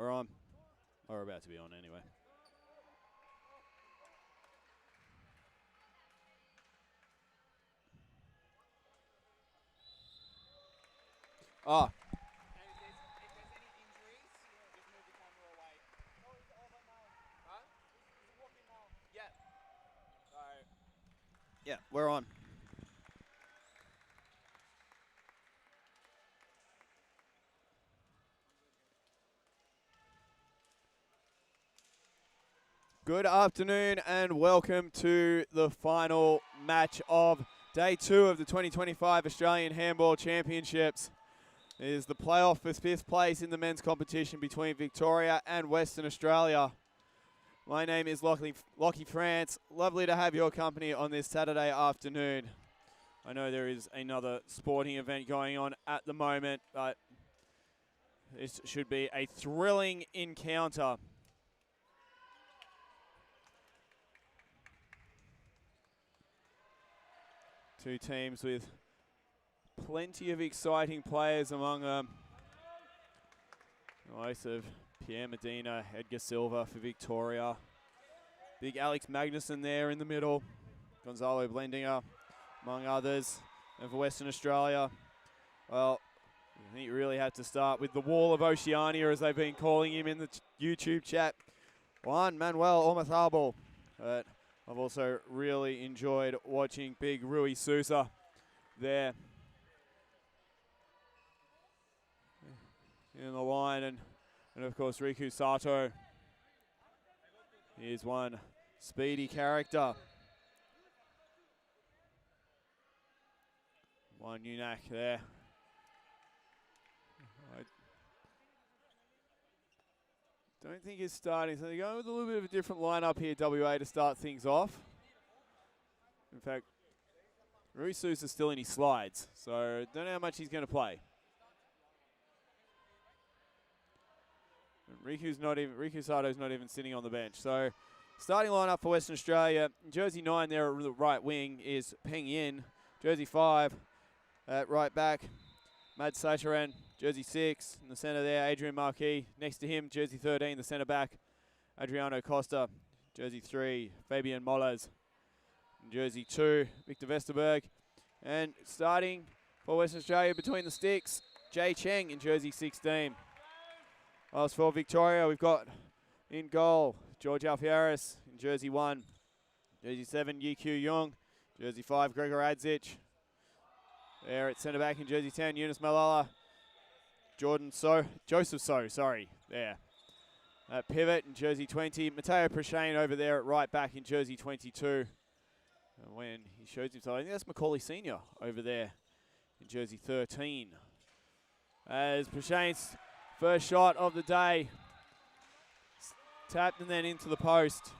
we're on. Or about to be on anyway. Oh. And if there's any injuries, just move the camera away. Oh, is it over now? Huh? Is it walking now? Yeah. Alright. Yeah, we're on. Good afternoon and welcome to the final match of Day 2 of the 2025 Australian Handball Championships. It is the playoff for 5th place in the men's competition between Victoria and Western Australia. My name is Lockie France. Lovely to have your company on this Saturday afternoon. I know there is another sporting event going on at the moment, but this should be a thrilling encounter. Two teams with plenty of exciting players among them. The likes of Pierre Medina, Edgar Silva for Victoria. Big Alex Magnuson there in the middle. Gonzalo Blendinger, among others. And for Western Australia, well, I think you really have to start with the Wall of Oceania, as they've been calling him in the YouTube chat. Juan Manuel Ormazábal. But I've also really enjoyed watching big Rui Sousa there in the line, and of course Riku Sato. He is one speedy character. One Unak there. I don't think it's starting, so they're going with a little bit of a different lineup here, WA, to start things off. In fact, Rui Sousa is still in his slides, so don't know how much he's going to play. And Riku Sato's not even sitting on the bench. So starting lineup for Western Australia, jersey 9 there at the right wing is Peng Yin. Jersey 5 at right back, Mad Sacharan. Jersey 6 in the centre there, Adrian Marquis. Next to him, jersey 13, the centre back, Adriano Costa. Jersey 3, Fabian Mollers. Jersey 2, Victor Vesterberg. And starting for Western Australia between the sticks, Jay Cheng in jersey 16. As for Victoria, we've got in goal George Alfiaris in jersey 1. Jersey 7, Yi Kyu Young. Jersey 5, Gregor Adzic. There at centre back in jersey 10, Yunus Malala. Joseph So, there. Pivot in jersey 20, Matteo Prashane over there at right back in jersey 22. And when he shows himself, I think that's Macaulay Senior over there in jersey 13. As Prashane's first shot of the day, tapped and then into the post.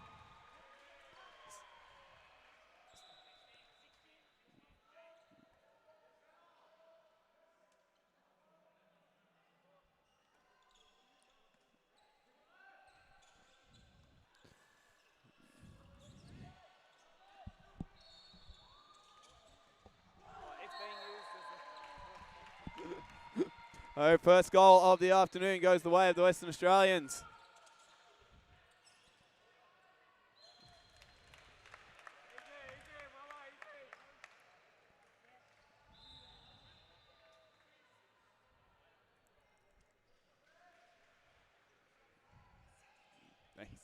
First goal of the afternoon goes the way of the Western Australians. Thanks.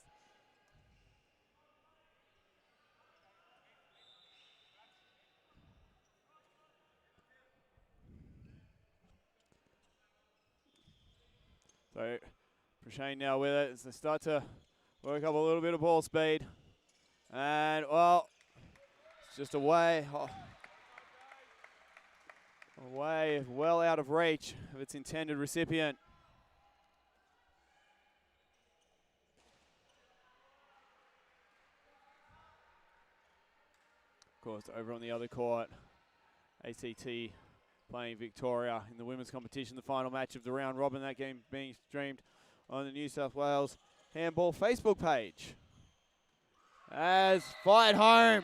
So Prashane now with it as they start to work up a little bit of ball speed. And, well, it's just away well out of reach of its intended recipient. Of course, over on the other court, ACT playing Victoria in the women's competition, the final match of the round robin. That game being streamed on the New South Wales Handball Facebook page. As fired home.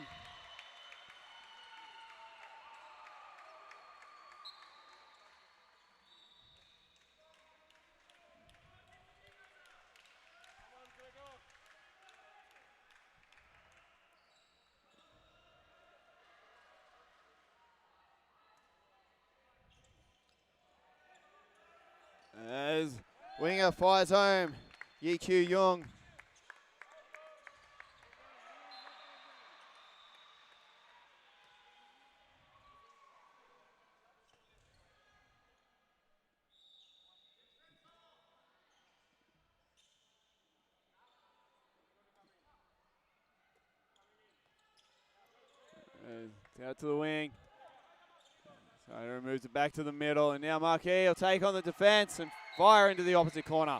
As winger fires home, Yi Kyu Young. Out to the wing. So moves it back to the middle, and now Marquis will take on the defence and fire into the opposite corner.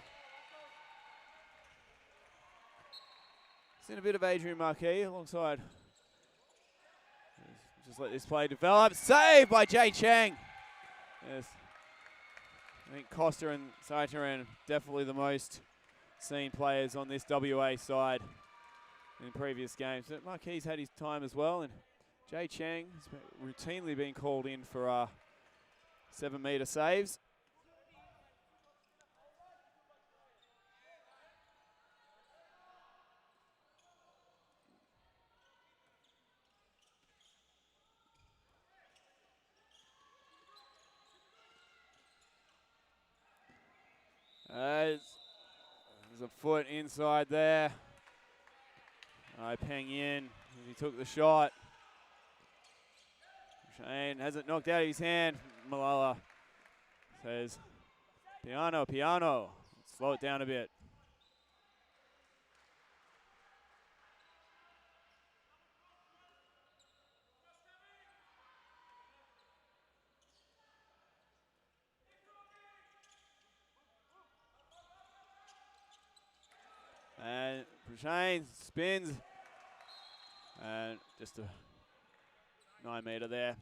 Seen a bit of Adrian Marquis alongside. Just let this play develop. Saved by Jay Chang. Yes. I think Costa and Saitaran definitely the most seen players on this WA side in previous games. But Marquis had his time as well, and Jay Chang has routinely been called in for 7-metre saves. There's a foot inside there. Peng Yin, he took the shot. Shane has it knocked out of his hand. Malala says, piano, piano. Slow it down a bit. And Shane spins. And just a 9-metre there.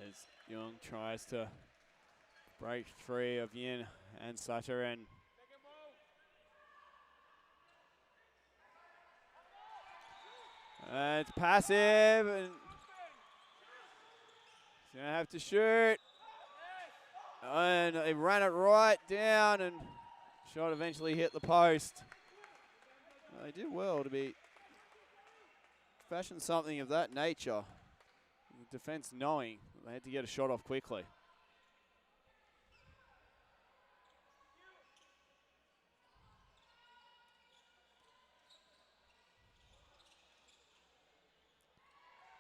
As Young tries to break free of Yin and Sutter, and it's passive, and he's gonna have to shoot. And they ran it right down, and shot eventually hit the post. Well, they did well to be fashion something of that nature. The defense knowing they had to get a shot off quickly.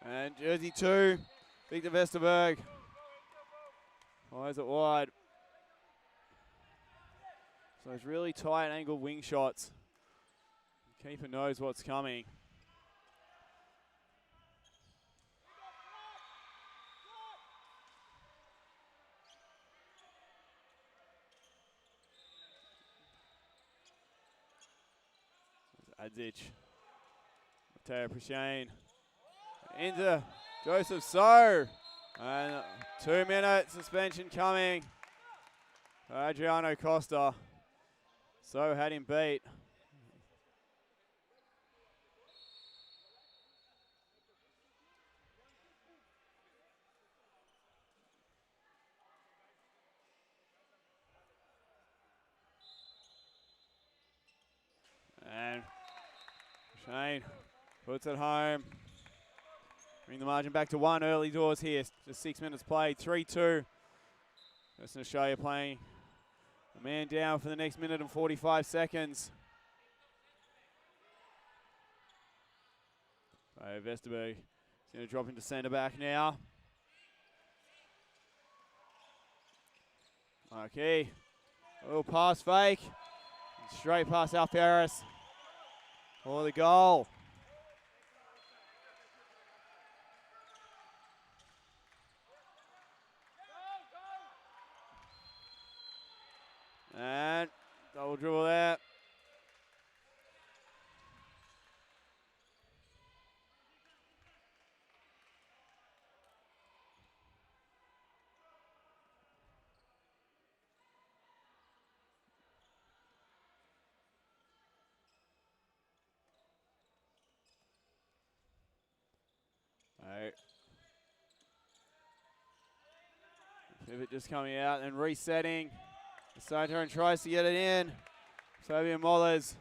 And jersey 2, Victor Vesterberg. Fires it wide. So those really tight angle wing shots. Keeper knows what's coming. Adzic. Mateo Prashane. Into Joseph So. And 2-minute suspension coming. Adriano Costa. So had him beat. And Shane puts it home. Bring the margin back to 1 early doors here. Just 6 minutes played. 3-2. Western Australia playing a man down for the next minute and 45 seconds. So Vesterberg is going to drop into centre back now. Okay. A little pass fake. Straight past Alf Harris for the goal. And double dribble there. Right. Pivot just coming out and resetting. Saturn tries to get it in. Fabian Mollers.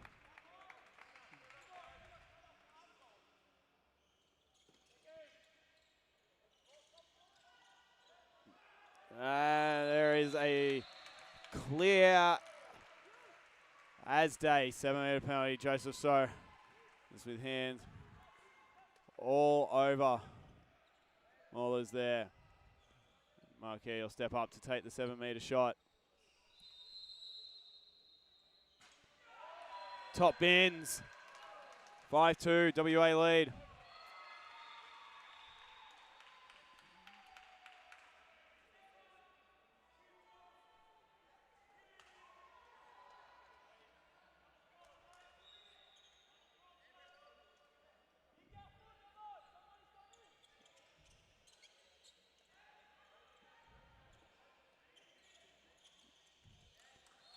There is a clear as day 7-meter penalty. Joseph So just with hands all over Mollers there. Marquis will step up to take the 7-meter shot. Top bins. 5-2, WA lead.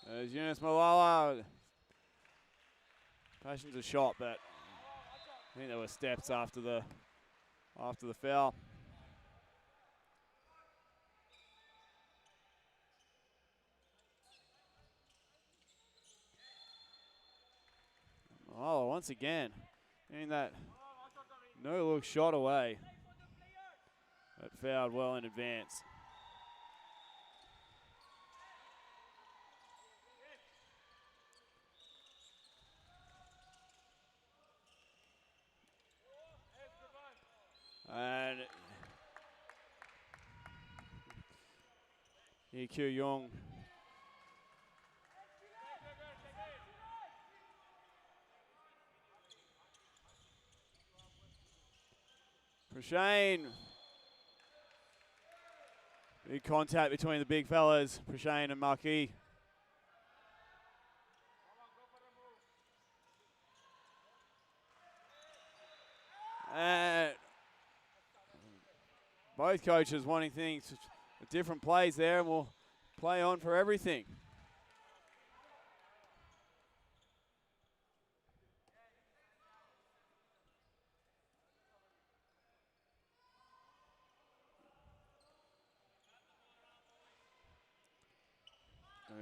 There's Yunus Malala. Passion's a shot, but I think there were steps after the foul. Oh, once again, getting that no-look shot away, but fouled well in advance. And EQ Young. Prashane. Big contact between the big fellas, Prashane and Marquis. And both coaches wanting things, different plays there, and we'll play on for everything.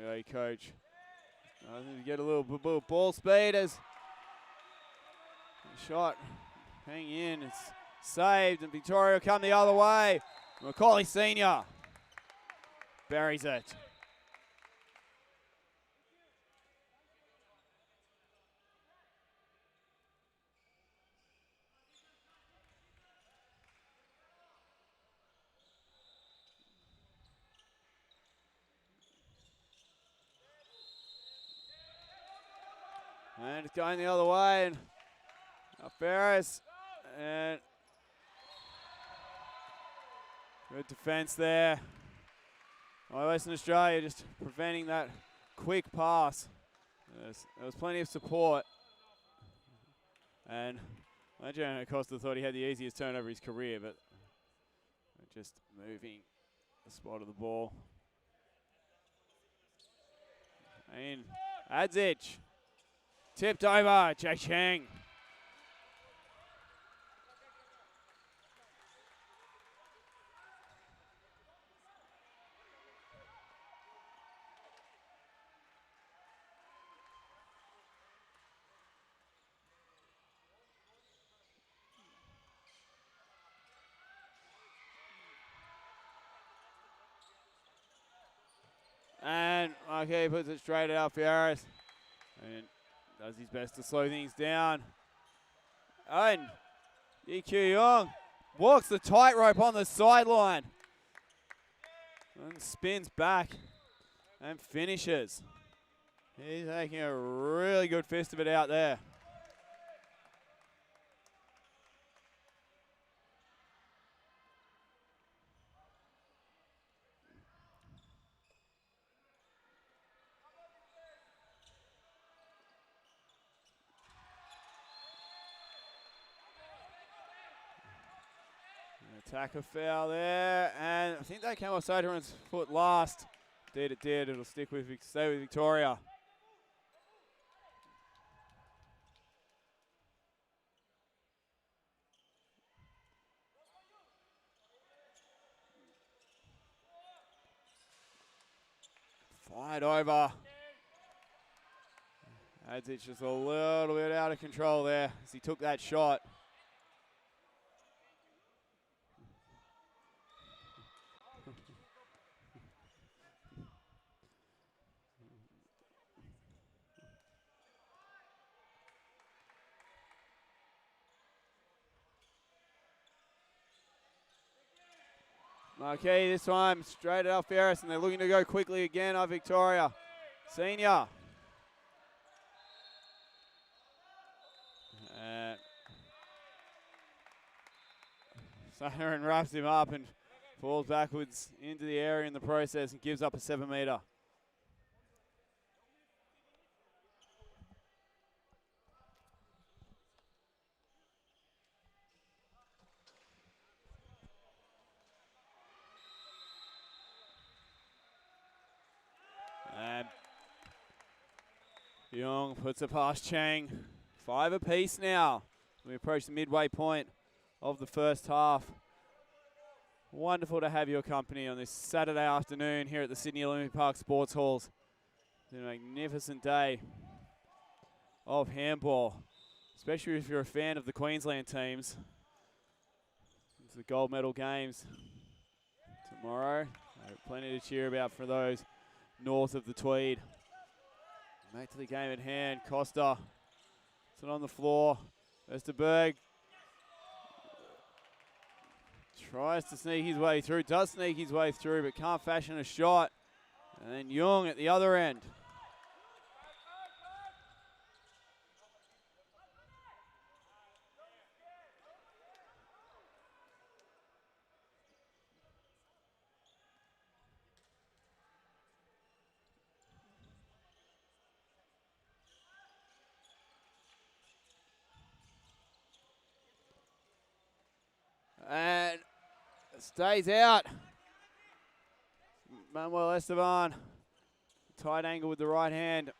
WA coach. I think we get a little ball speed as the shot hang in. It's saved, and Victoria will come the other way. Macaulay Senior buries it. And it's going the other way, and Ferris, and good defense there. Western Australia just preventing that quick pass. There was plenty of support, and Adrian Acosta thought he had the easiest turnover of his career, but just moving the spot of the ball. And Adzic. Tipped over, Jay Chang. And okay, puts it straight out for Harris. And does his best to slow things down. And EQ Young walks the tightrope on the sideline. And spins back and finishes. He's taking a really good fist of it out there. Attacker foul there, and I think that came off Soderman's foot last. Indeed it did. It'll stay with Victoria. Wide over. Adzic just a little bit out of control there as he took that shot. Marquis this time straight at Alferris, and they're looking to go quickly again. Victoria Senior. Saharan wraps him up and falls backwards into the area in the process and gives up a 7-meter. And Young puts it past Chang. 5 apiece now. We approach the midway point of the first half. Wonderful to have your company on this Saturday afternoon here at the Sydney Olympic Park Sports Halls. It's a magnificent day of handball, especially if you're a fan of the Queensland teams. It's the gold medal games tomorrow. Plenty to cheer about for those north of the Tweed. Back to the game at hand. Costa. It's on the floor. Westerberg tries to sneak his way through. Does sneak his way through, but can't fashion a shot. And then Young at the other end. And stays out. Manuel Esteban, tight angle with the right hand.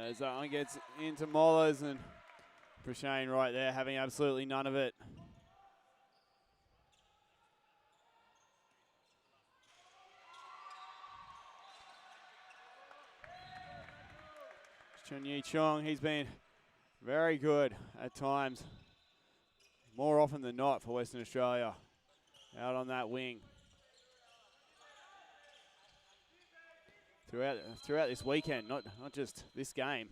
As that one gets into Mollers, and Prashane right there having absolutely none of it. Chun Yi Chong, he's been very good at times, more often than not for Western Australia, out on that wing. Throughout this weekend, not just this game.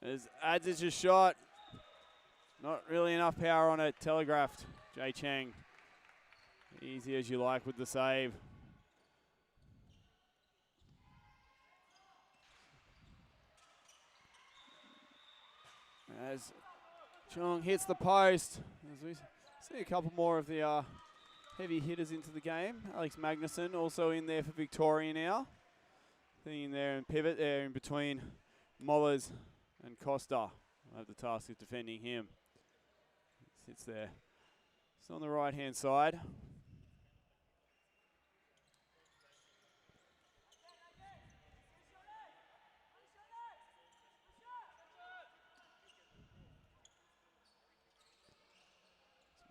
As Adzic shot, not really enough power on it, telegraphed. Jay Chang, easy as you like with the save. As Chong hits the post, as we see a couple more of the heavy hitters into the game. Alex Magnuson also in there for Victoria now. Thing in there and pivot there in between Mollers and Costa. I have the task of defending him. Sits there. It's on the right-hand side.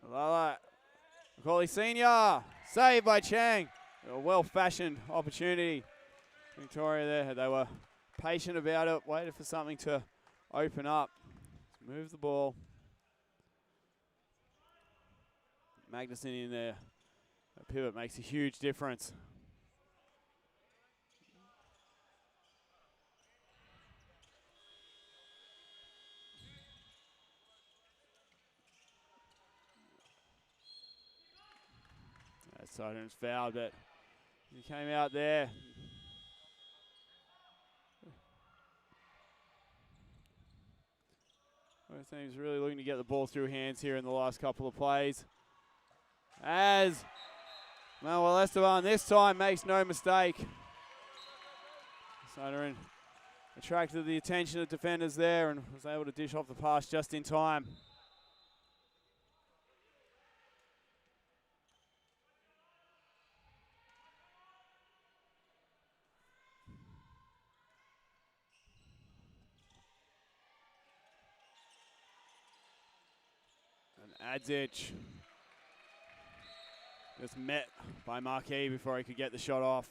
Malala. Macaulay Senior. Saved by Chang. A well-fashioned opportunity. Victoria there. They were patient about it. Waited for something to open up. Move the ball. Magnuson in there. A pivot makes a huge difference. Soder's fouled, but he came out there. Both teams really looking to get the ball through hands here in the last couple of plays. As Manuel Esteban this time makes no mistake. Soder attracted the attention of defenders there and was able to dish off the pass just in time. And Adzic just met by Marquis before he could get the shot off.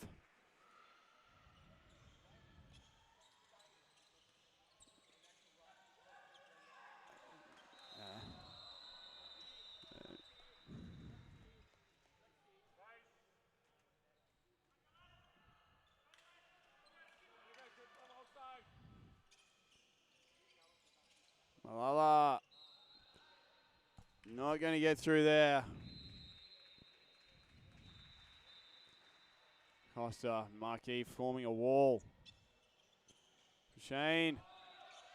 Malala not going to get through there. Costa, Marquis forming a wall. Shane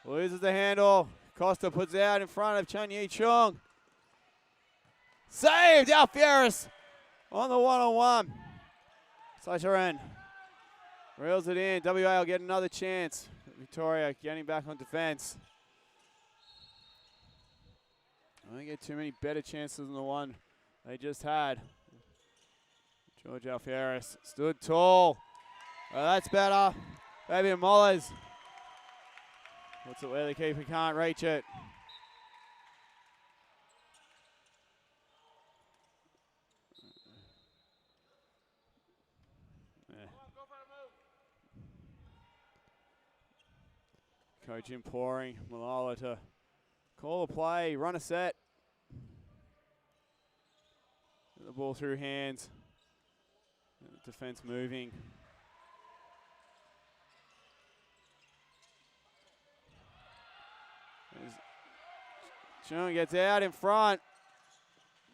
loses the handle. Costa puts it out in front of Chun Yi Chung. Saved Alfieris on the one-on-one. Saitaren reels it in. WA will get another chance. Victoria getting back on defense. I don't get too many better chances than the one they just had. George Alfieris stood tall. Well, that's better. Fabian Mollers puts it where the keeper can't reach it. Coach imploring Malala to call a play, run a set. Get the ball through hands. Defense moving. Chung gets out in front.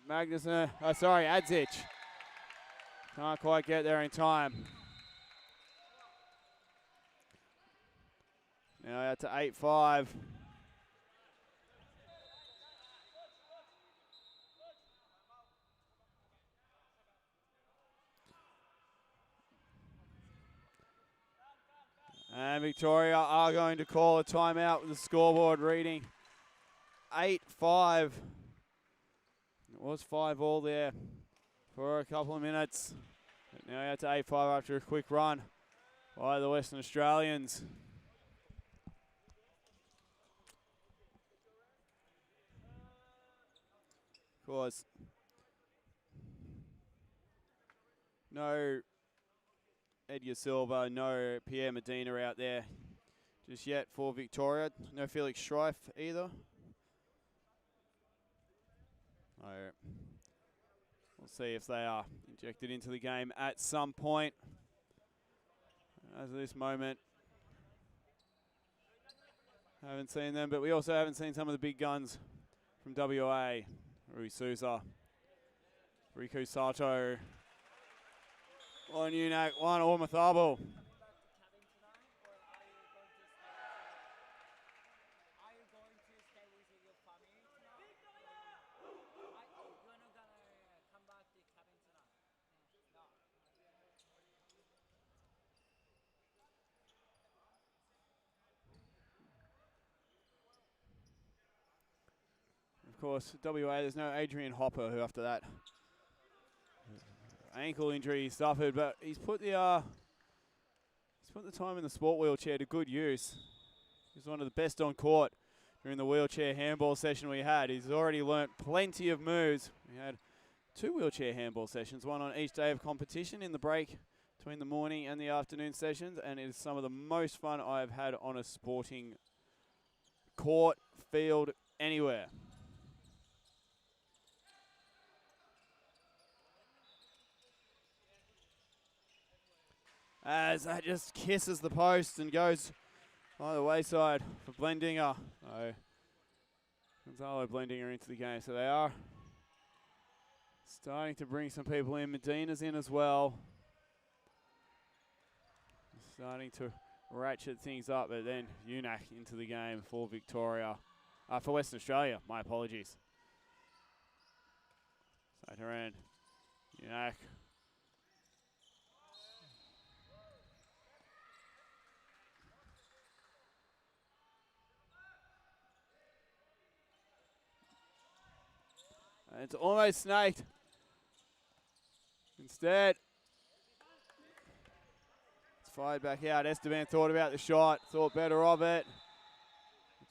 Magnuson, Adzic. Can't quite get there in time. Now out to 8-5. And Victoria are going to call a timeout with the scoreboard reading 8-5. It was 5-all there for a couple of minutes. But now out to 8-5 after a quick run by the Western Australians. Of course, no Edgar Silva, no Pierre Medina out there just yet for Victoria. No Felix Schreif either. We'll see if they are injected into the game at some point. As of this moment, haven't seen them, but we also haven't seen some of the big guns from WA. Rui Souza, Riku Sato, on Unak, one Ormathabo. Of course, WA, there's no Adrian Hopper, who after that ankle injury he suffered, but he's put the time in the sport wheelchair to good use. He's one of the best on court during the wheelchair handball session we had. He's already learnt plenty of moves. We had 2 wheelchair handball sessions, one on each day of competition in the break between the morning and the afternoon sessions, and it is some of the most fun I've had on a sporting court, field, anywhere. As that just kisses the post and goes by the wayside for Blendinger. So Gonzalo Blendinger into the game. So they are Starting to bring some people in. Medina's in as well. Starting to ratchet things up, but then Unac into the game for Victoria. For Western Australia, my apologies. So around Unac. And it's almost snaked. Instead, it's fired back out. Esteban thought about the shot, thought better of it.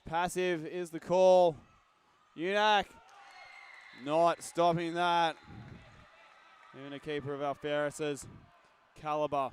Passive is the call. Unac not stopping that. Even a keeper of Alferis's caliber.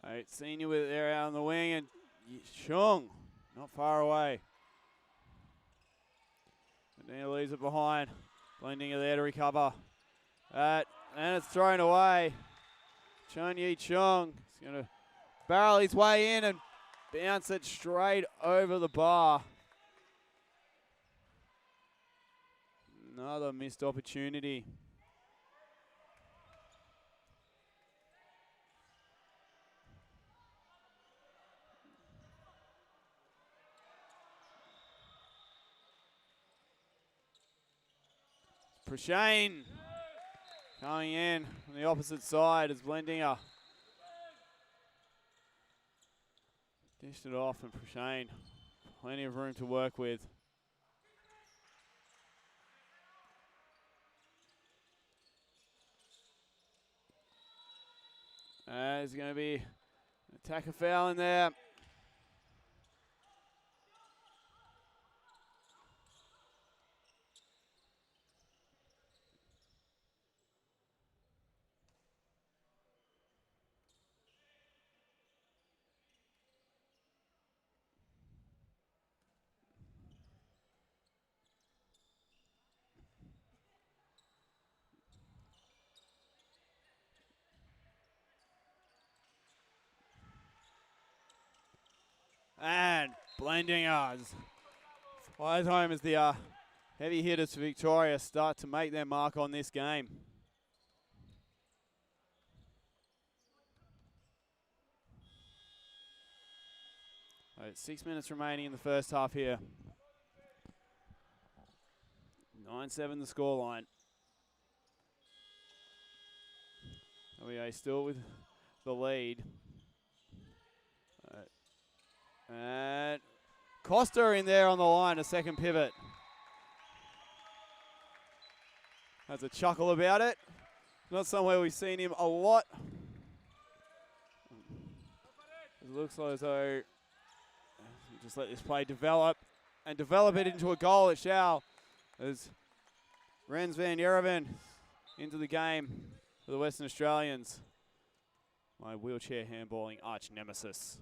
All right, Senior with it there out on the wing, and Chung not far away. Medina leaves it behind. Blending it there to recover. And it's thrown away. Chun Yi Chung is going to barrel his way in and bounce it straight over the bar. Another missed opportunity. Prashane coming in on the opposite side as Blendinger dished it off, and Prashane plenty of room to work with. There's going to be an attacker foul in there. And Blendinger flies home as the heavy hitters for Victoria start to make their mark on this game. All right, 6 minutes remaining in the first half here. 9-7 the scoreline. WA still with the lead. And Costa in there on the line, a second pivot. Has a chuckle about it. Not somewhere we've seen him a lot. It looks like as though just let this play develop and develop it into a goal. It shall, as Rens van Yerevan into the game for the Western Australians. My wheelchair handballing arch nemesis.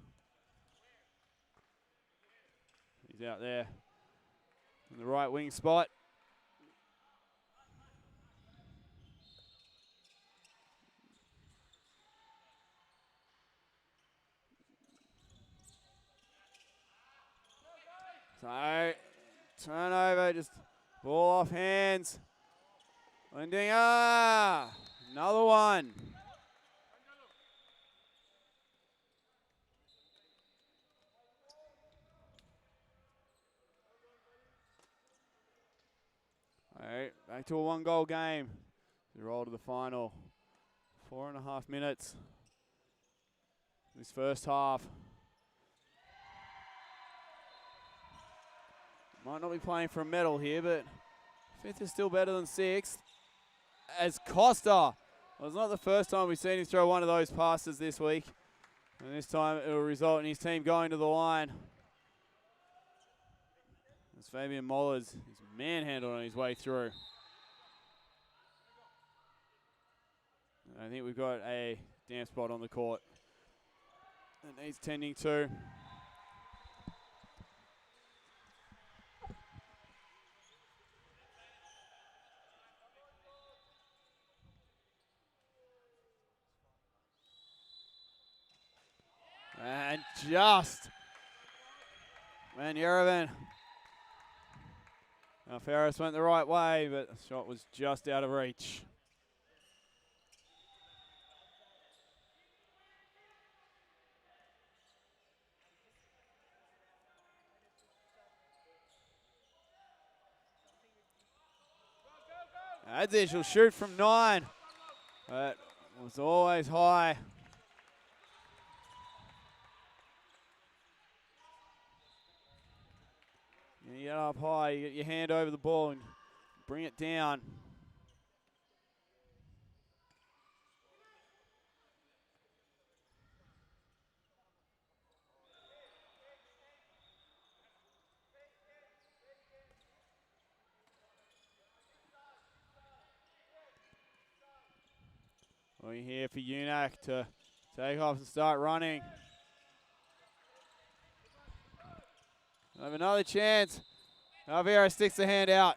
He's out there in the right wing spot. So, turnover, just ball off hands. Blendinger, another one. All right, back to a one-goal game. We roll to the final. 4.5 minutes. This first half. Might not be playing for a medal here, but fifth is still better than sixth. As Costa, well, it's not the first time we've seen him throw one of those passes this week. And this time it will result in his team going to the line. As Fabian Mollers is manhandled on his way through. I think we've got a damp spot on the court that needs tending to. And just Van Yerevan. Now Ferris went the right way, but the shot was just out of reach. Adzic will shoot from 9. But was always high. You get up high, you get your hand over the ball and bring it down. We're here for Unac to take off and start running. Have another chance. Alvera sticks the hand out.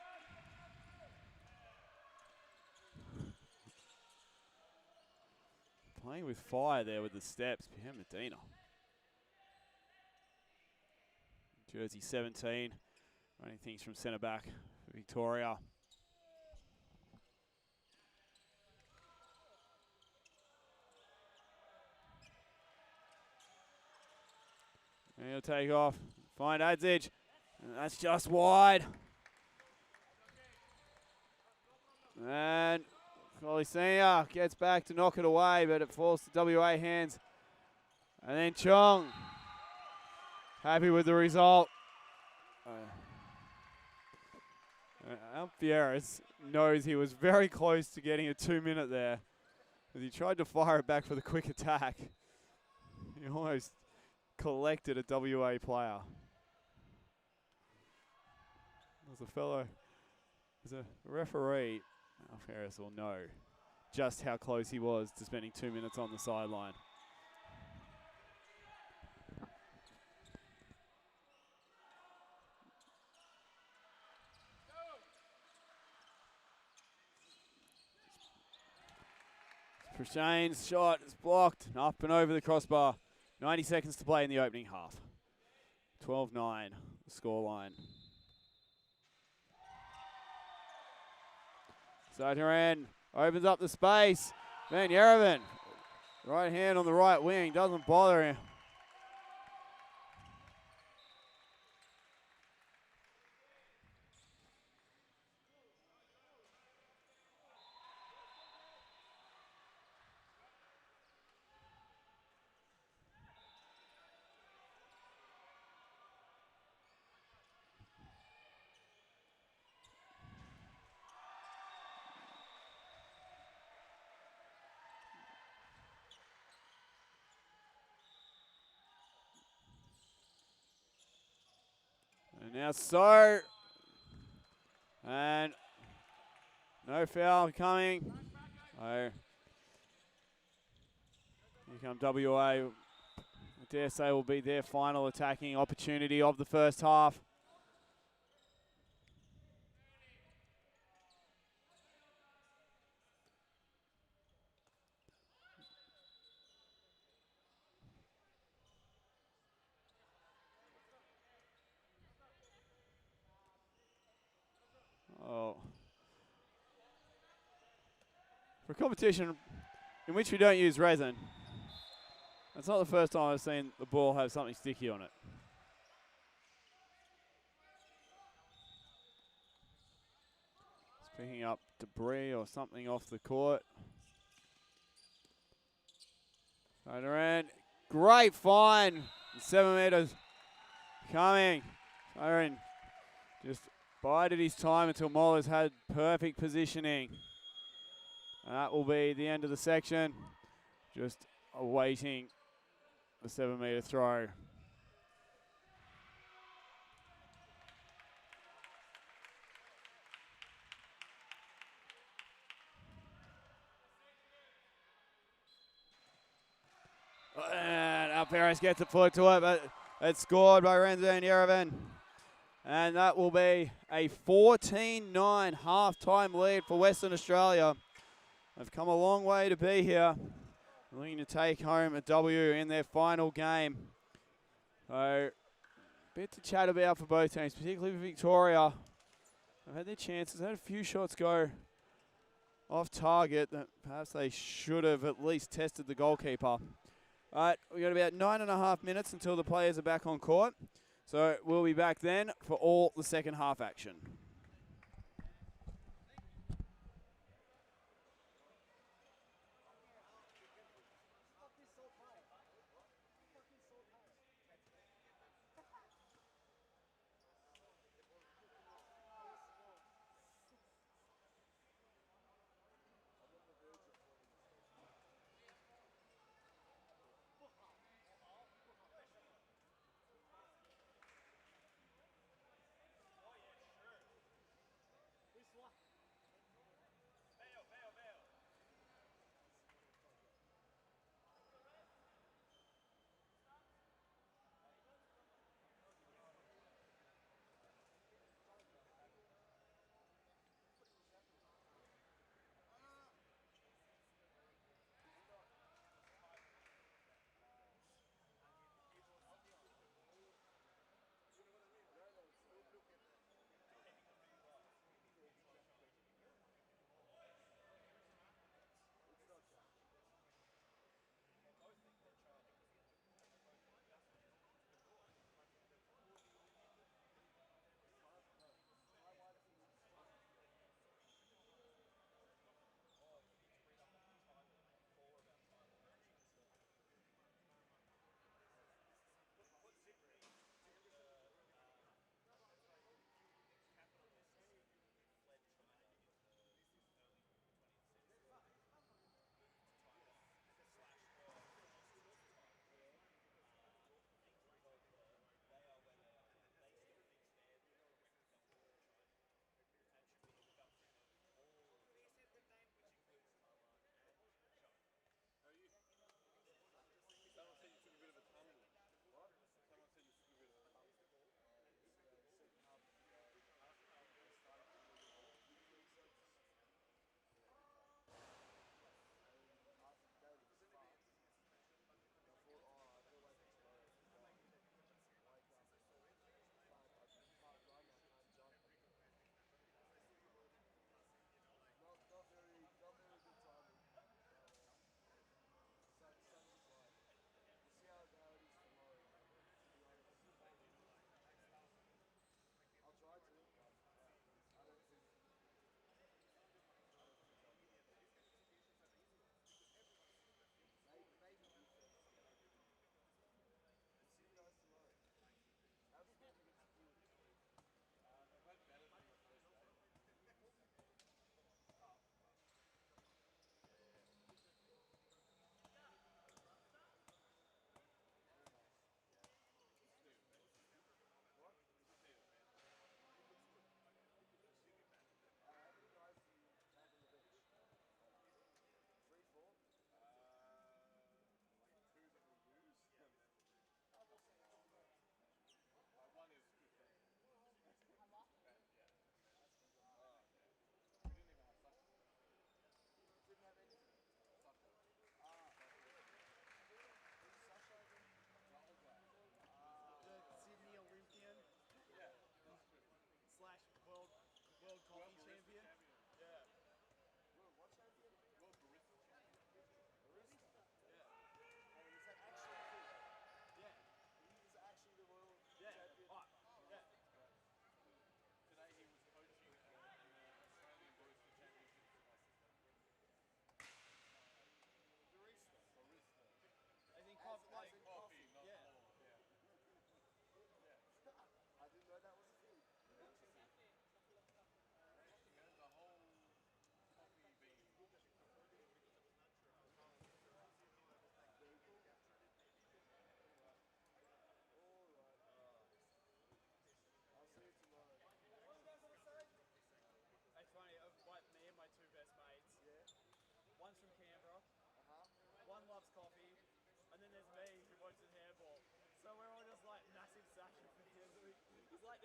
Playing with fire there with the steps, Pierre Medina. Jersey 17, running things from centre back for Victoria. And he'll take off, find Adzic, and that's just wide. And Colisina gets back to knock it away, but it falls to WA hands. And then Chong, happy with the result. Alfieres knows he was very close to getting a 2-minute there, as he tried to fire it back for the quick attack. He almost collected a WA player. As a referee, Alfieres will know just how close he was to spending 2 minutes on the sideline. Prashane's shot is blocked, up and over the crossbar. 90 seconds to play in the opening half. 12-9, the scoreline. Soteran opens up the space. Van Yerevan, right hand on the right wing, doesn't bother him. And now So, and no foul coming. Oh, here come WA. I dare say will be their final attacking opportunity of the first half. Oh. For a competition in which we don't use resin, that's not the first time I've seen the ball have something sticky on it. It's picking up debris or something off the court. Soteran, great find. 7 meters coming. Soteran just bided his time until Mollers had perfect positioning. And that will be the end of the section. Just awaiting the 7-meter throw. Ferris gets it forward to it, but it's scored by Renzo and Yerevan. And that will be a 14-9 half-time lead for Western Australia. They've come a long way to be here. Looking to take home a W in their final game. So, a bit to chat about for both teams, particularly for Victoria. They've had their chances, had a few shots go off target that perhaps they should have at least tested the goalkeeper. All right, we've got about 9.5 minutes until the players are back on court. So we'll be back then for all the second half action.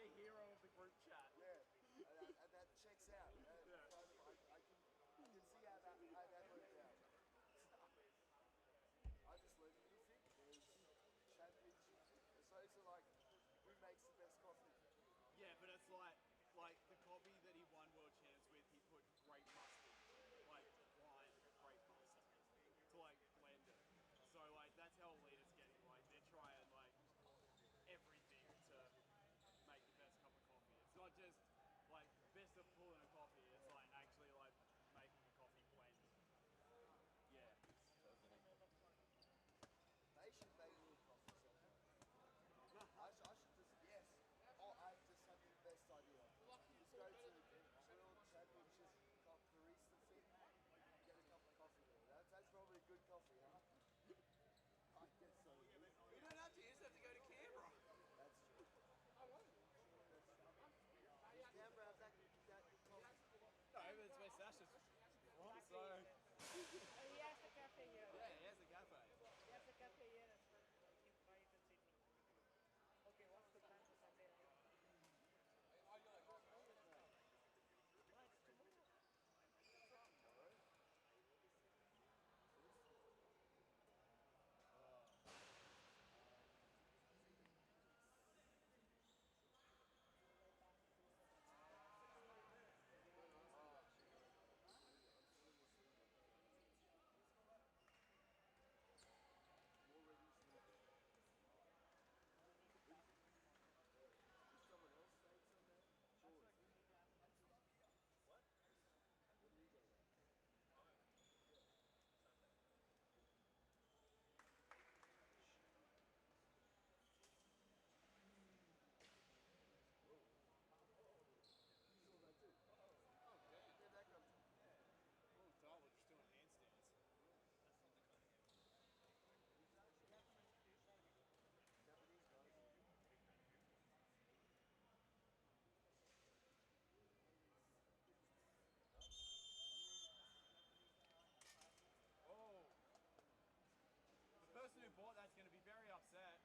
the hero of the group chat. Yeah, and that checks out. I can see how that worked out. I just learned music. There's championship. So it's like, who makes the best coffee? Yeah, but it's like the coffee that he won world champs with, he put grape mustard, like blind grape mustard, to like blend it. So like that's how elite it's getting. Like they're trying like everything to make the best cup of coffee. It's not just like best of pulling a coffee. It's like actually like making a coffee blend. Yeah. They should make me a coffee sometime. I should just, yes. Oh, I've just had the best idea. Just go to the World Championship barista thing, get a cup of coffee there. That's probably a good coffee, huh? I guess so. You don't have to. You just have to go to Canberra. That's true. Does Canberra have that good coffee? No, but it's where Sasha's from, so. He has the cafe here. Yeah, he has a cafe. He has the cafe here and you can buy it in Sydney. Okay, what's the plan for Sunday? Where'd that come from? Oh, Darwin just doing handstands. Japanese guys. Oh. The person who bought that's going to be very upset.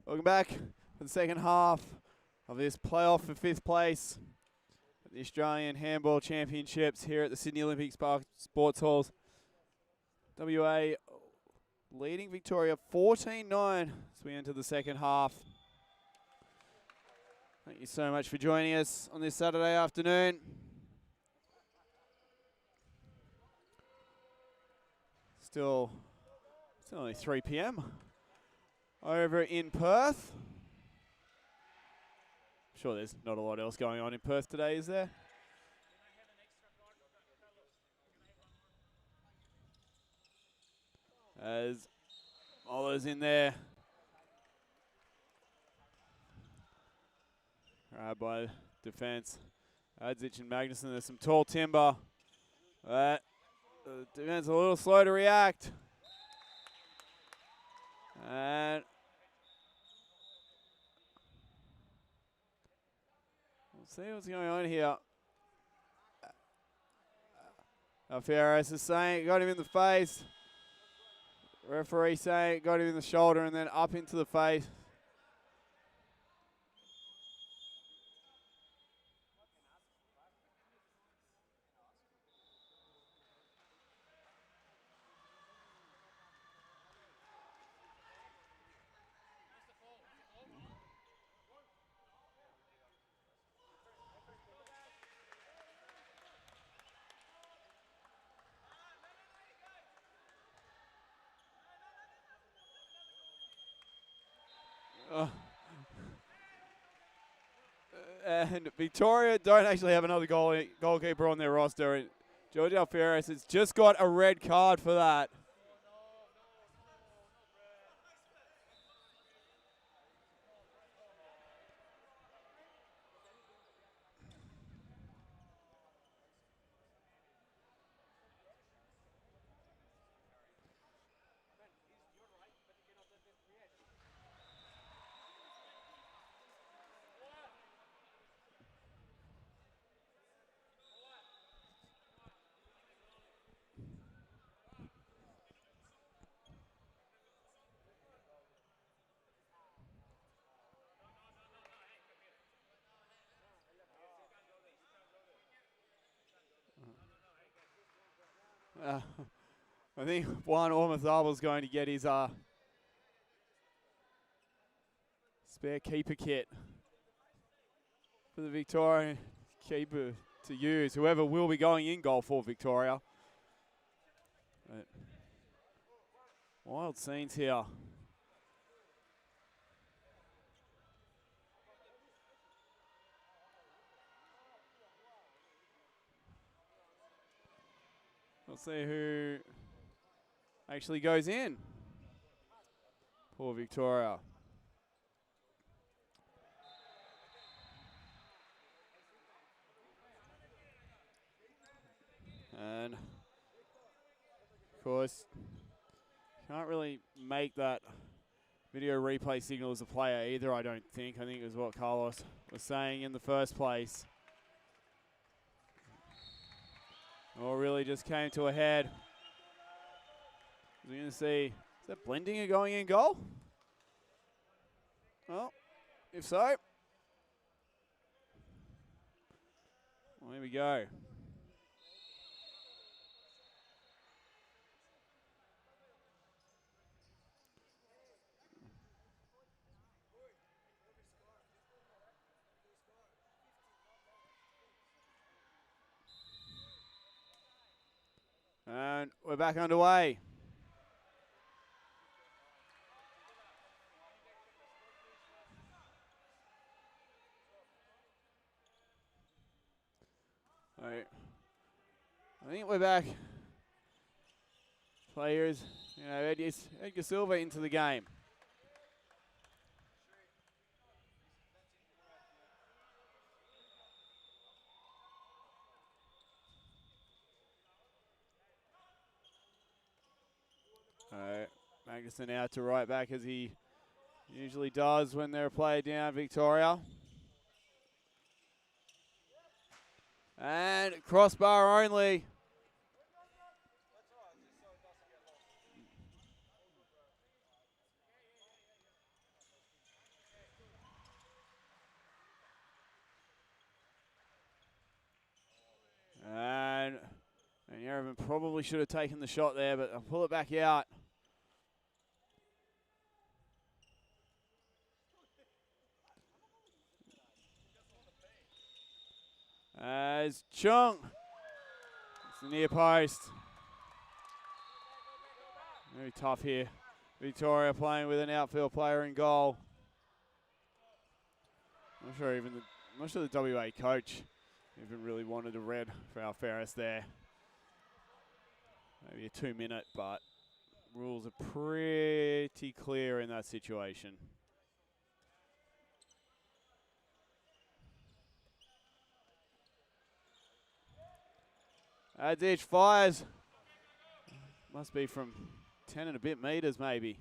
Welcome back for the second half of this playoff for 5th place at the Australian Handball Championships here at the Sydney Olympic Sports Halls. WA leading Victoria 14-9 as we enter the second half. Thank you so much for joining us on this Saturday afternoon. Still, it's only 3 p.m. over in Perth. Sure, there's not a lot else going on in Perth today, is there? As Ola's in there. By defense. Adzic and Magnuson, there's some tall timber. The defense a little slow to react. And we'll see what's going on here. Alfieres is saying, got him in the face. Referee saying, got him in the shoulder and then up into the face. And Victoria don't actually have another goalkeeper on their roster. And George Alferez has just got a red card for that. I think Juan Ormazabal is going to get his spare keeper kit for the Victorian keeper to use, whoever will be going in goal for Victoria. But wild scenes here. We'll see who actually goes in. Poor Victoria. And, of course, can't really make that video replay signal as a player either, I don't think. I think it was what Carlos was saying in the first place. Or really just came to a head. We're going to see, is that Blending going in goal? Well, if so, well, here we go. And we're back underway. All right. I think we're back. Players, you know, Edgar Silva into the game. All right. Magnuson out to right back as he usually does when they're a player down, Victoria. And crossbar only. And Yerevan probably should have taken the shot there, but I'll pull it back out. As Chung, it's the near post. Very tough here. Victoria playing with an outfield player in goal. I'm not sure the WA coach even really wanted a red for Alferez there. Maybe a 2-minute, but rules are pretty clear in that situation. Adic fires. Must be from 10 and a bit meters maybe.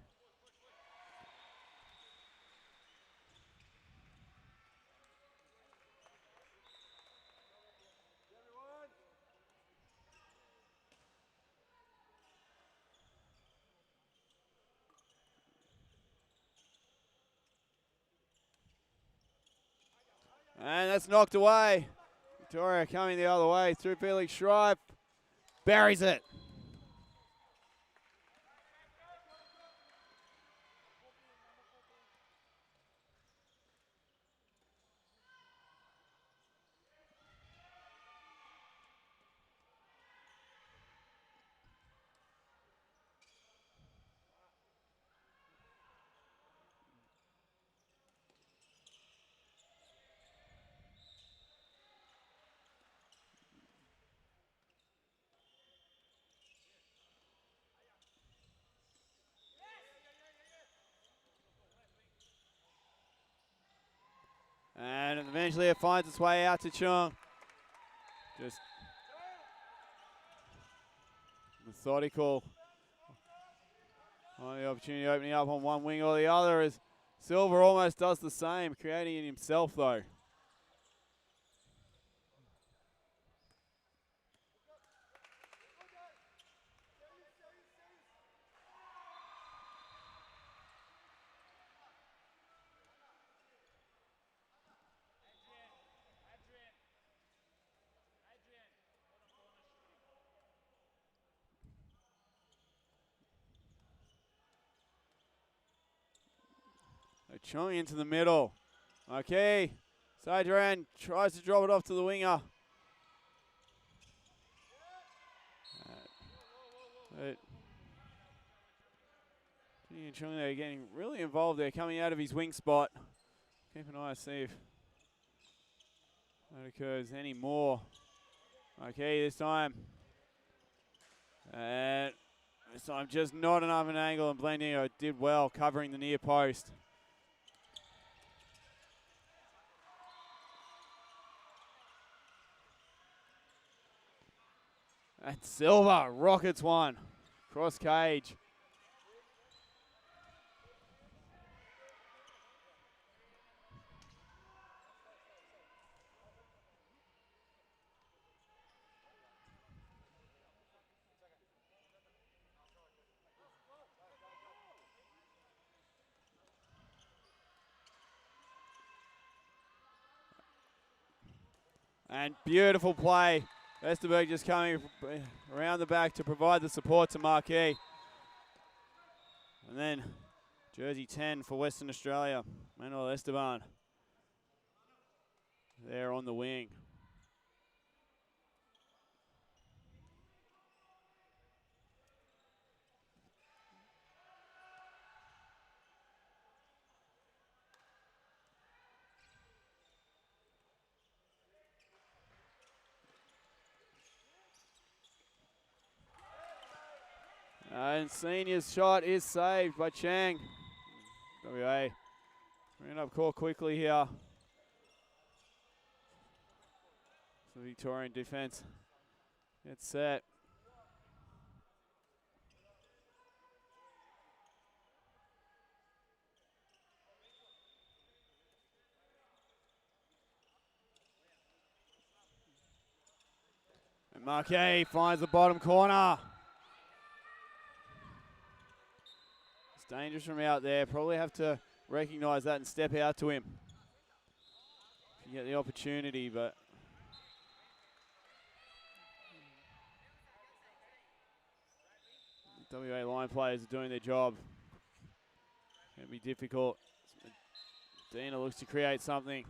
And that's knocked away. Victoria coming the other way through Felix Schreib. Buries it. And eventually it finds its way out to Chung. Just methodical on the opportunity opening up on one wing or the other as Silver almost does the same, creating it himself though. Chung into the middle. Okay. Sadran tries to drop it off to the winger. Chung there getting really involved there, coming out of his wing spot. Keep an eye to see if that occurs anymore. Okay, this time. And this time just not enough an angle, and Blandino did well covering the near post. And Silva rockets one. Cross cage. And beautiful play. Vesterberg just coming around the back to provide the support to Marquis. And then jersey 10 for Western Australia, Manuel Esteban. There on the wing. And Senior's shot is saved by Chang. WA bringing up court quickly here. So Victorian defense gets set. And Marquet finds the bottom corner. It's dangerous from out there. Probably have to recognize that and step out to him. If you get the opportunity, but WA line players are doing their job. Going to be difficult. Dina looks to create something.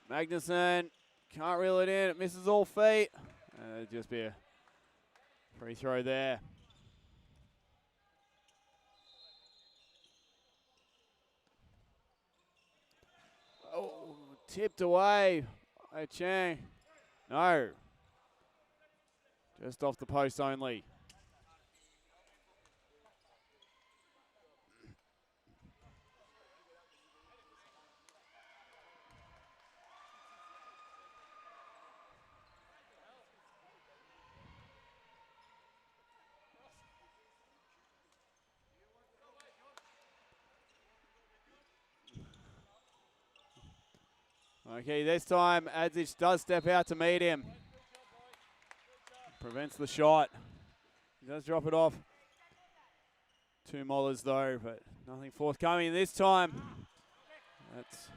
Magnuson can't reel it in. It misses all feet. It'll just be a free throw there. Oh, tipped away by Chang. No. Just off the post only. Okay, this time Adzic does step out to meet him. Prevents the shot. He does drop it off. 2 Mollers though, but nothing forthcoming this time. That's,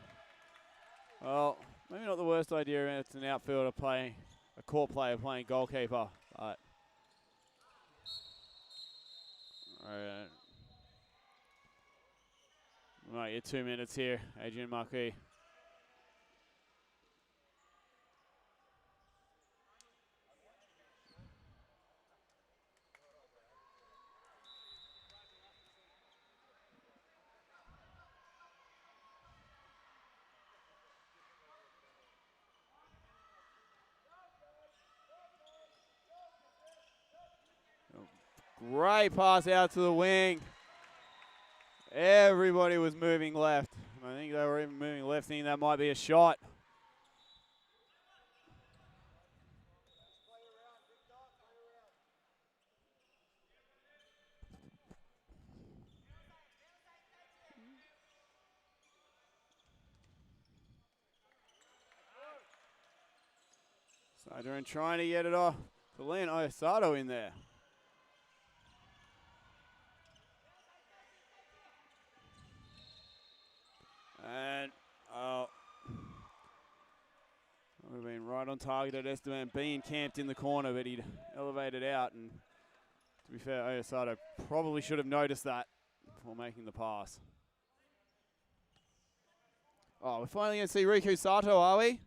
well, maybe not the worst idea. It's an outfielder playing, a court player playing goalkeeper, but we might get 2 minutes here, Adrian Marquis. Great pass out to the wing. Everybody was moving left. I think they were even moving left, thinking that might be a shot. Siderin trying to get it off to Leon Osato in there. And would have been right on target at Esteban being camped in the corner, but he'd elevated out. And to be fair, Osato probably should have noticed that before making the pass. Oh, we're finally going to see Riku Sato, are we?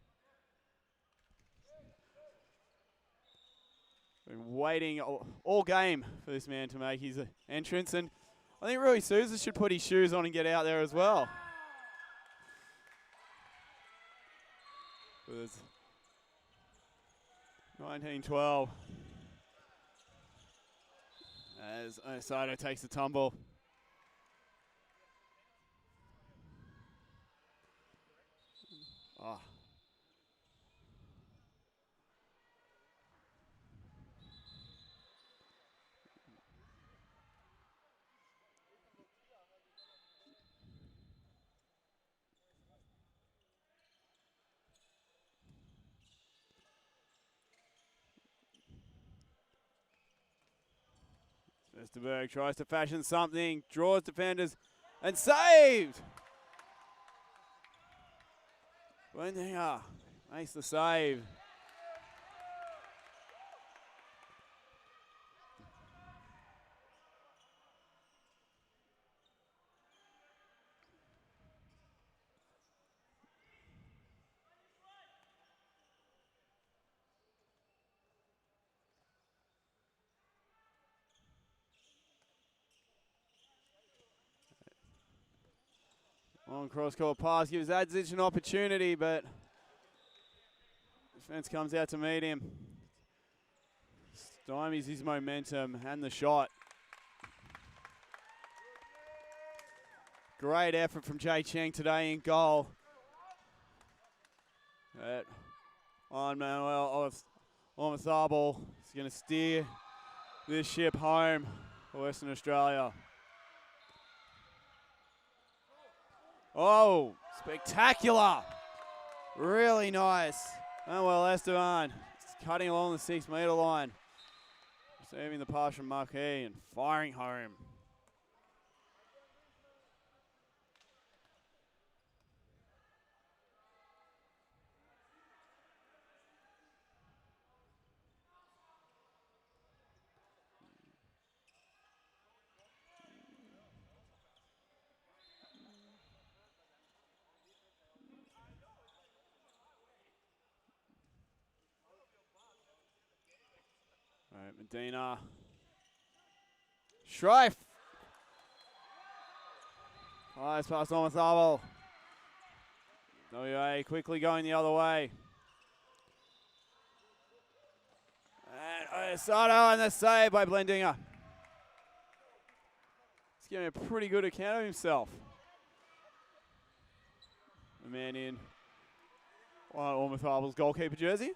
Been waiting all game for this man to make his entrance, and I think Rui Souza should put his shoes on and get out there as well. It's 19-12 as Osato takes the tumble. Oh. Vesterberg tries to fashion something, draws defenders, and saved! Wendinger makes the save. Long cross-court pass gives Adzic an opportunity, but defense comes out to meet him. Stymies his momentum and the shot. Great effort from Jay Cheng today in goal. On Manuel Omathable is going to steer this ship home for Western Australia. Oh, spectacular. Really nice. Manuel Esteban cutting along the 6 metre line. Receiving the pass from Marquis and firing home. All right, Medina. Schreif. Nice pass on with Abel. WA quickly going the other way. And Osato and the save by Blendinger. He's giving a pretty good account of himself. The man in Ormond Abel's goalkeeper jersey.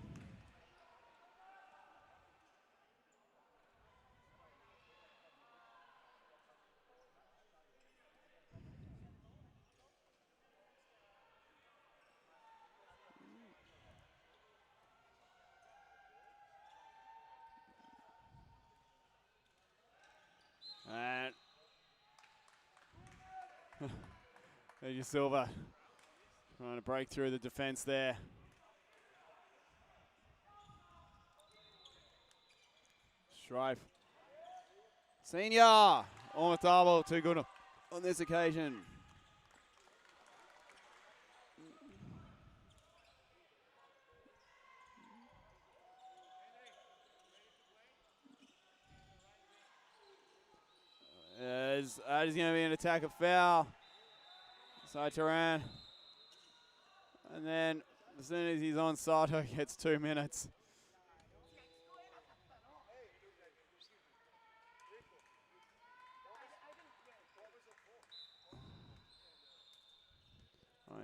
And there's Silva trying to break through the defense there. Strife. Senior. Omatabo, too good on this occasion. That is going to be an attack of foul. Side Turan. And then as soon as he's on, Sato gets 2 minutes.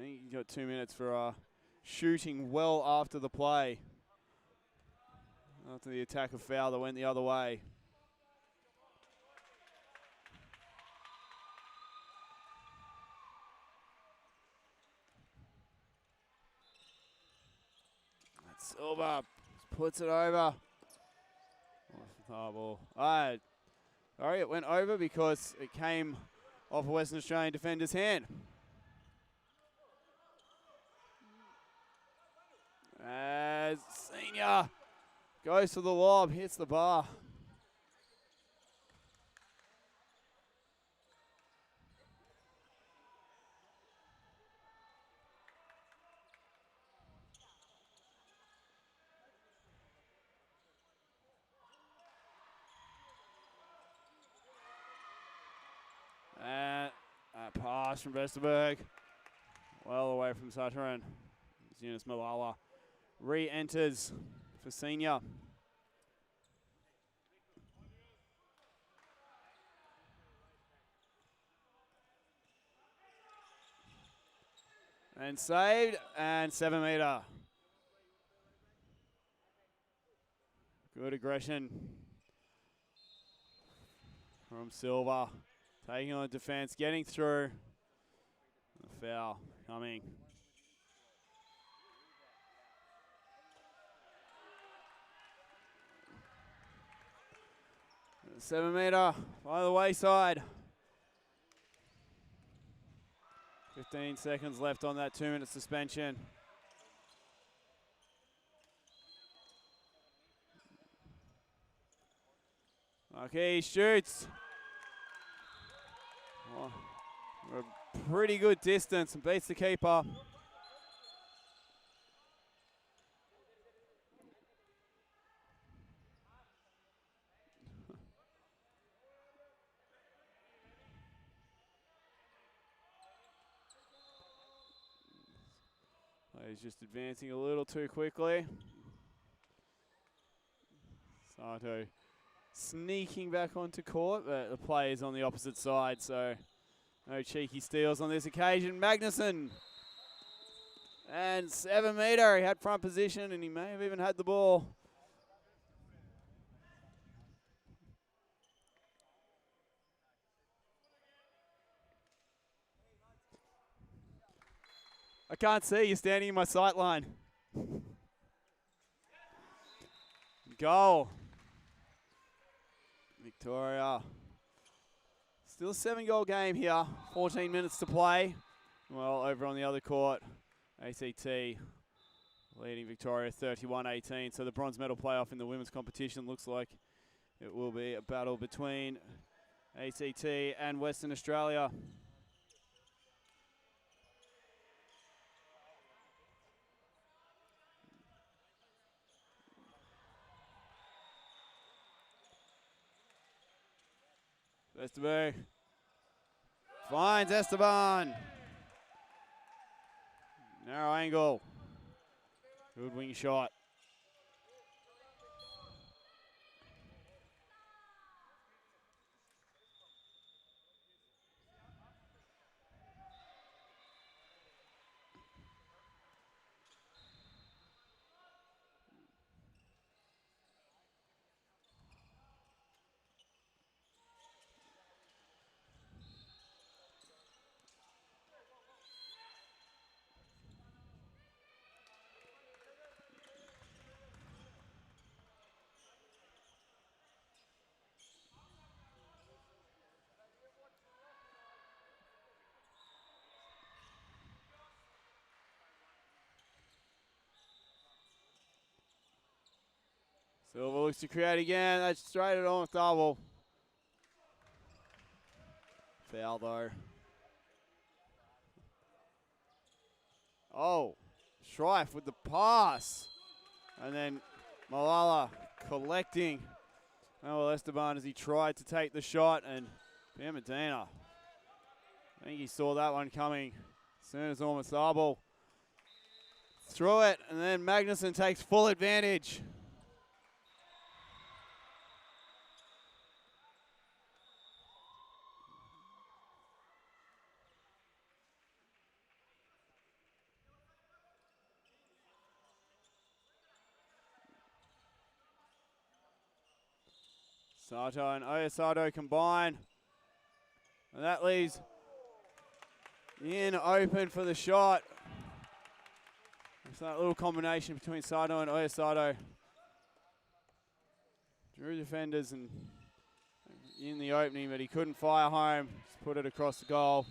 think you got 2 minutes for shooting well after the play. After the attack of foul that went the other way. That's Silva. Puts it over. Ball. Sorry, it went over because it came off a Western Australian defender's hand. As Senior goes to the lob, hits the bar. A pass from Vesterberg. Well away from Sutteran. Eunice Malala re-enters for Senior. And saved, and 7 metre. Good aggression from Silva. Taking on defense, getting through. The foul coming. The 7 metre by the wayside. 15 seconds left on that 2 minute suspension. Okay, he shoots. Oh, a pretty good distance and beats the keeper. He's just advancing a little too quickly. Sato sneaking back onto court, but the play is on the opposite side, so no cheeky steals on this occasion. Magnuson. And 7 metre, he had front position and he may have even had the ball. I can't see, you're standing in my sight line. Goal. Victoria. Still a 7-goal game here. 14 minutes to play. Well, over on the other court, ACT leading Victoria 31-18. So the bronze medal playoff in the women's competition looks like it will be a battle between ACT and Western Australia. Vesterberg finds Esteban. Narrow angle. Good wing shot. Silva looks to create again. That's straight it on with double. Foul though. Oh, Shrife with the pass. And then Malala collecting. Oh, well, Esteban as he tried to take the shot, and Pierre Medina, I think he saw that one coming as soon as almost double. Threw it, and then Magnuson takes full advantage. Sato and Oyasato combine. And that leaves Yin open for the shot. It's that little combination between Sato and Oyasato. Drew defenders and in the opening, but he couldn't fire home. Just put it across the goal.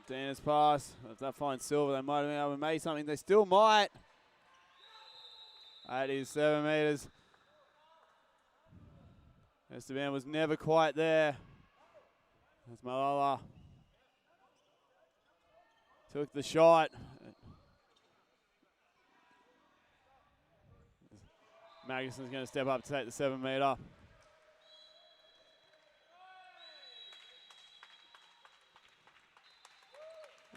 Dana's pass. If that finds Silver, they might have been able to make something. They still might. That is 7 meters. Esteban was never quite there. That's Malala. Took the shot. Magnuson's going to step up to take the 7 meter.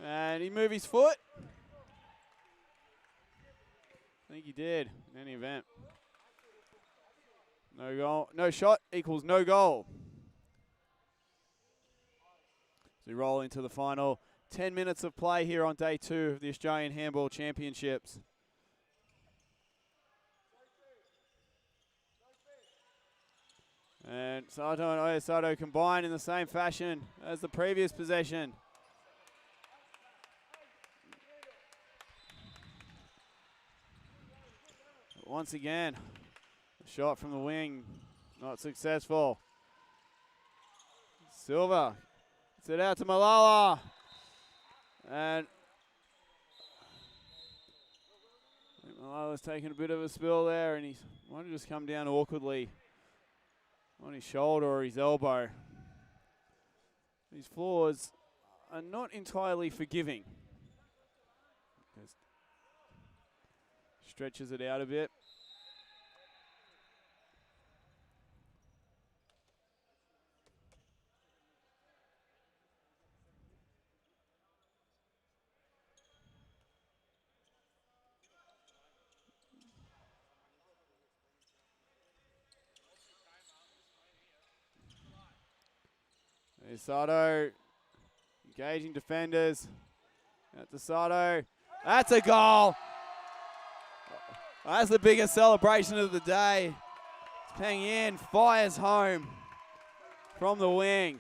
And he moved his foot. I think he did in any event. No goal, no shot equals no goal. So we roll into the final 10 minutes of play here on day 2 of the Australian Handball Championships. And Sato and Oyasato combine in the same fashion as the previous possession. But once again, a shot from the wing, not successful. Silva gets it out to Malala. And I think Malala's taking a bit of a spill there, and he might have just come down awkwardly on his shoulder or his elbow. These floors are not entirely forgiving. Just stretches it out a bit. Sato engaging defenders. Out to Sato. That's a goal. That's the biggest celebration of the day. Peng Yin fires home from the wing.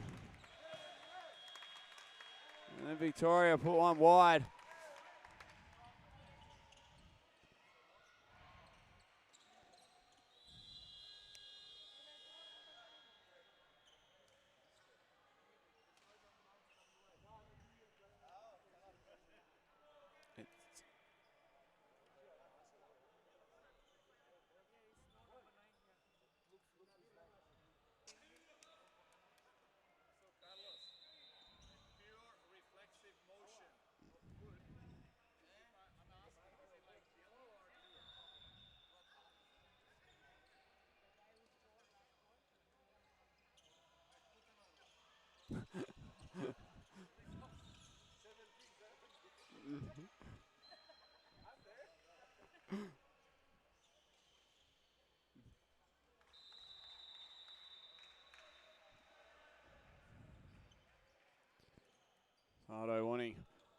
And then Victoria put one wide. Sato wanting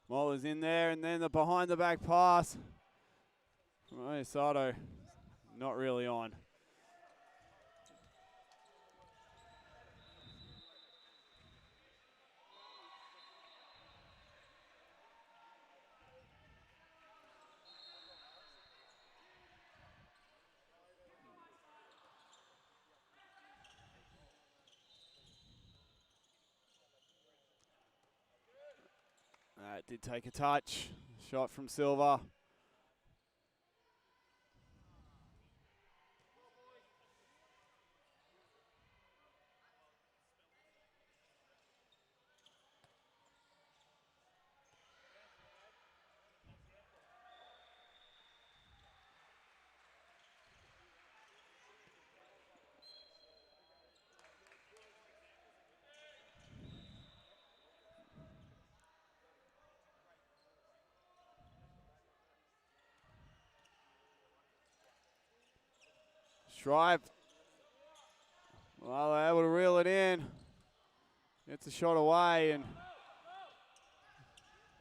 Moller's in there, and then the behind the back pass. Oh, Sato not really on. That did take a touch. Shot from Silva. Strive Well, they're able to reel it in. Gets a shot away, and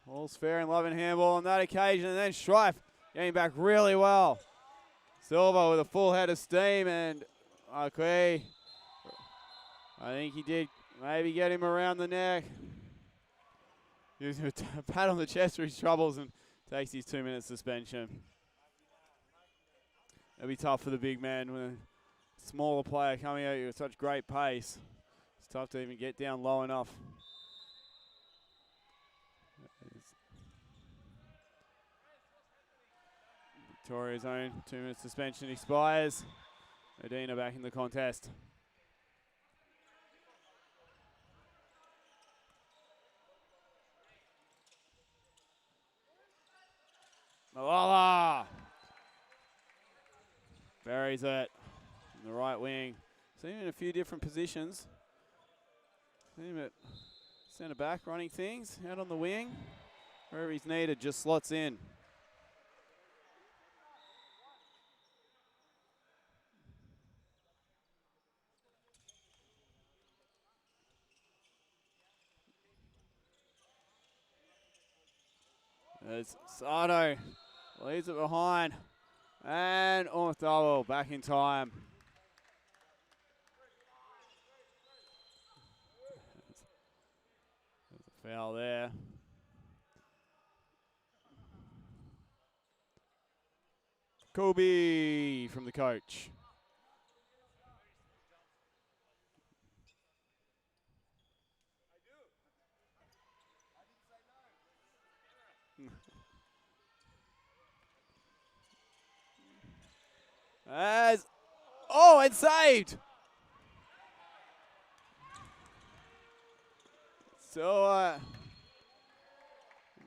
all's fair in love and handball on that occasion. And then Strife getting back really well. Silva with a full head of steam, and okay, I think he did maybe get him around the neck. Using a pat on the chest for his troubles and takes his 2-minute suspension. It'll be tough for the big man with a smaller player coming at you with such great pace. It's tough to even get down low enough. Victoria's own 2-minute suspension expires. Medina back in the contest. Malala buries it in the right wing. Seen him in a few different positions. Seen him at centre back running things, out on the wing. Wherever he's needed, just slots in. There's Sato, leaves it behind. And Orthowo back in time. There's a foul there. Kobe from the coach. As, oh, and saved. So,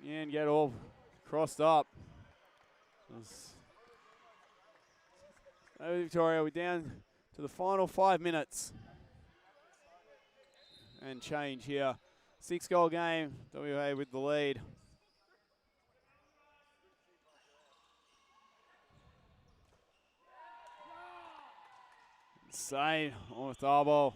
and get all crossed up. So Victoria, we're down to the final 5 minutes. And change here. 6-goal game, WA with the lead. Insane on with Thabo.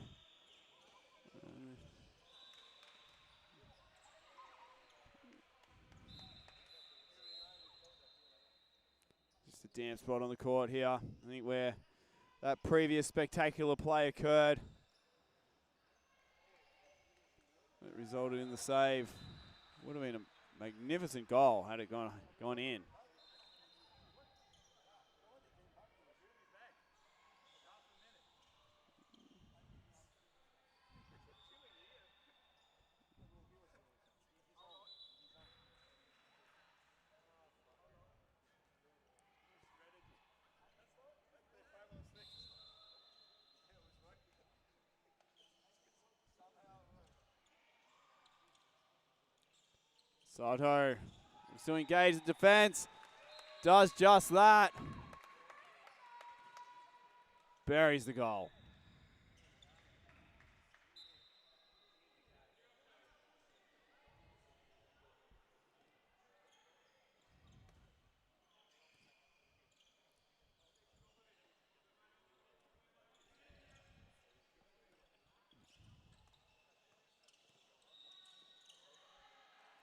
Just a damp spot on the court here. I think where that previous spectacular play occurred. It resulted in the save. Would have been a magnificent goal had it gone in. Sato still engaged in defense. Does just that. Buries the goal.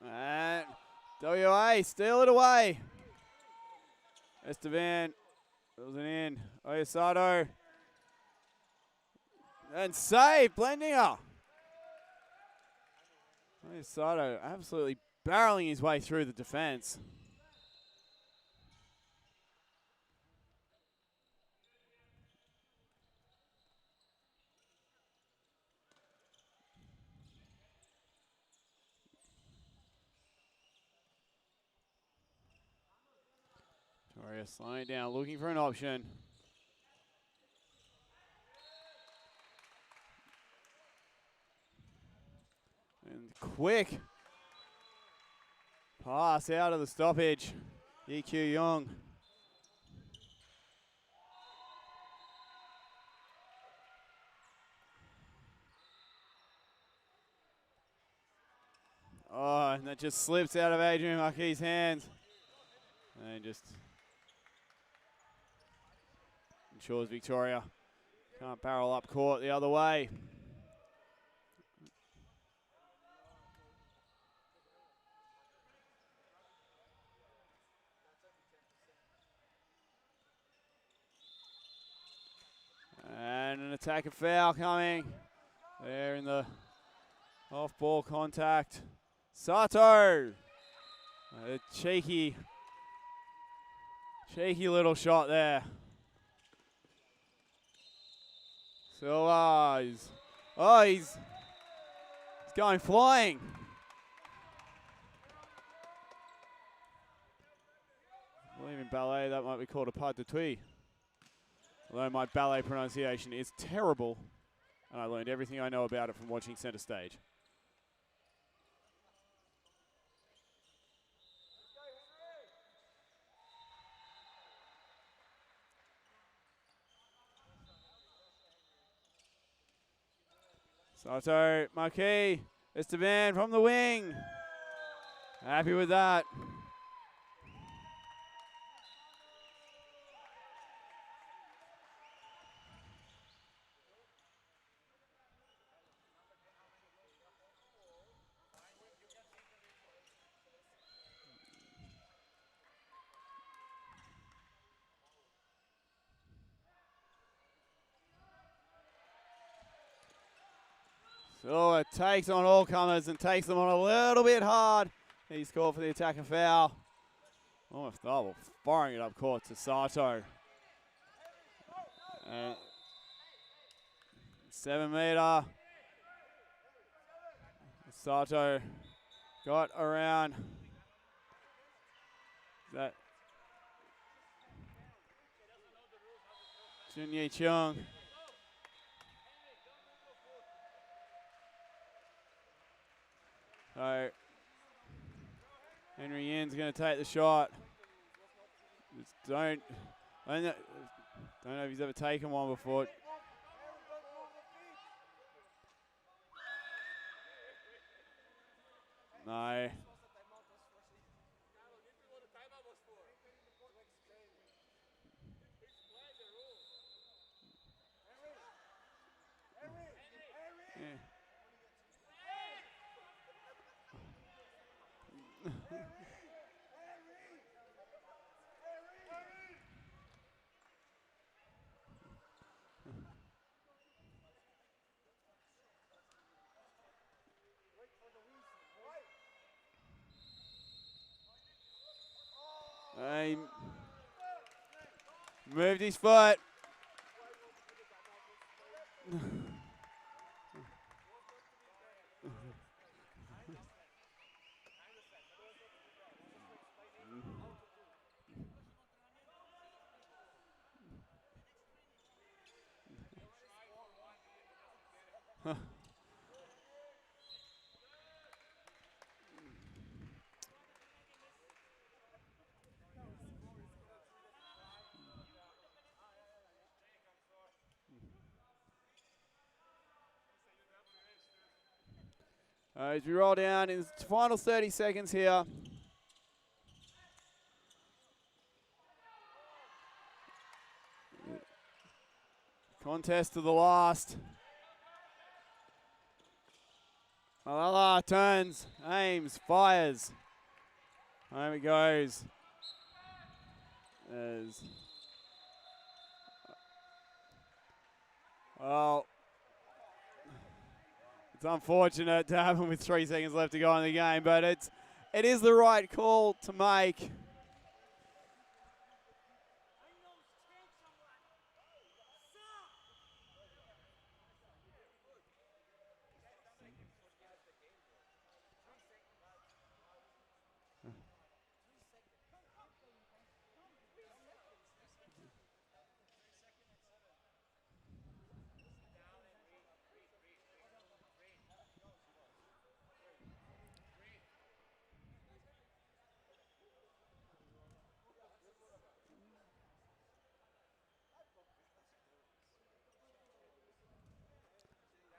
And WA steal it away. Estevan fills it in. Oyasato. And save, Blendinger. Oyasato absolutely barreling his way through the defense. Victoria slowing down, looking for an option. And quick pass out of the stoppage. EQ Young. Oh, and that just slips out of Adrian Marquis' hands. And just ensures Victoria Can't barrel up court the other way. And an attack of foul coming. There in the off-ball contact. Sato. A cheeky little shot there. Silva, he's going flying. I believe in ballet that might be called a pas de deux. Although my ballet pronunciation is terrible, and I learned everything I know about it from watching Centre Stage. Sato, Marquis, Esteban from the wing. Happy with that. So it takes on all comers and takes them on a little bit hard. He's called for the attack and foul. Almost double, firing it up court to Sato. 7 meter. Sato got around. That Junye Chung. So Henry Yin's going to take the shot. Don't know if he's ever taken one before. No. He moved his foot. As we roll down in the final 30 seconds here. Contest to the last. Malala turns, aims, fires. Home it goes. Well, it's unfortunate to happen with 3 seconds left to go in the game, but it is the right call to make.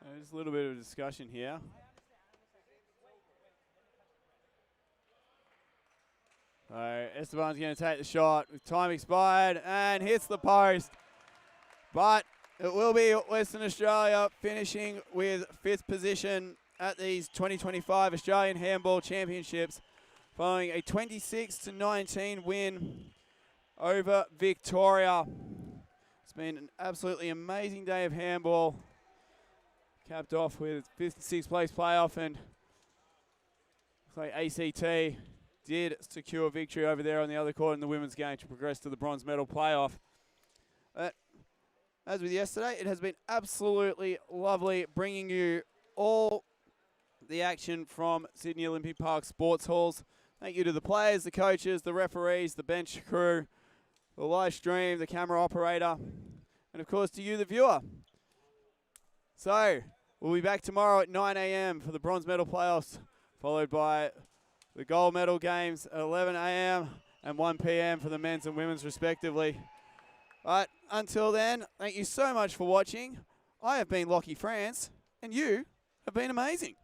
There's a little bit of a discussion here. So Esteban's going to take the shot with time expired and hits the post. But It will be Western Australia finishing with 5th position at these 2025 Australian Handball Championships following a 26-19 win over Victoria. It's been an absolutely amazing day of handball. Capped off with 5th and 6th place playoff, and looks like ACT did secure victory over there on the other court in the women's game to progress to the bronze medal playoff. As with yesterday, it has been absolutely lovely bringing you all the action from Sydney Olympic Park Sports Halls. Thank you to the players, the coaches, the referees, the bench crew, the live stream, the camera operator, and of course to you, the viewer. So, we'll be back tomorrow at 9 a.m. for the bronze medal playoffs, followed by the gold medal games at 11 a.m. and 1 p.m. for the men's and women's respectively. But until then, thank you so much for watching. I have been Lockie France, and you have been amazing.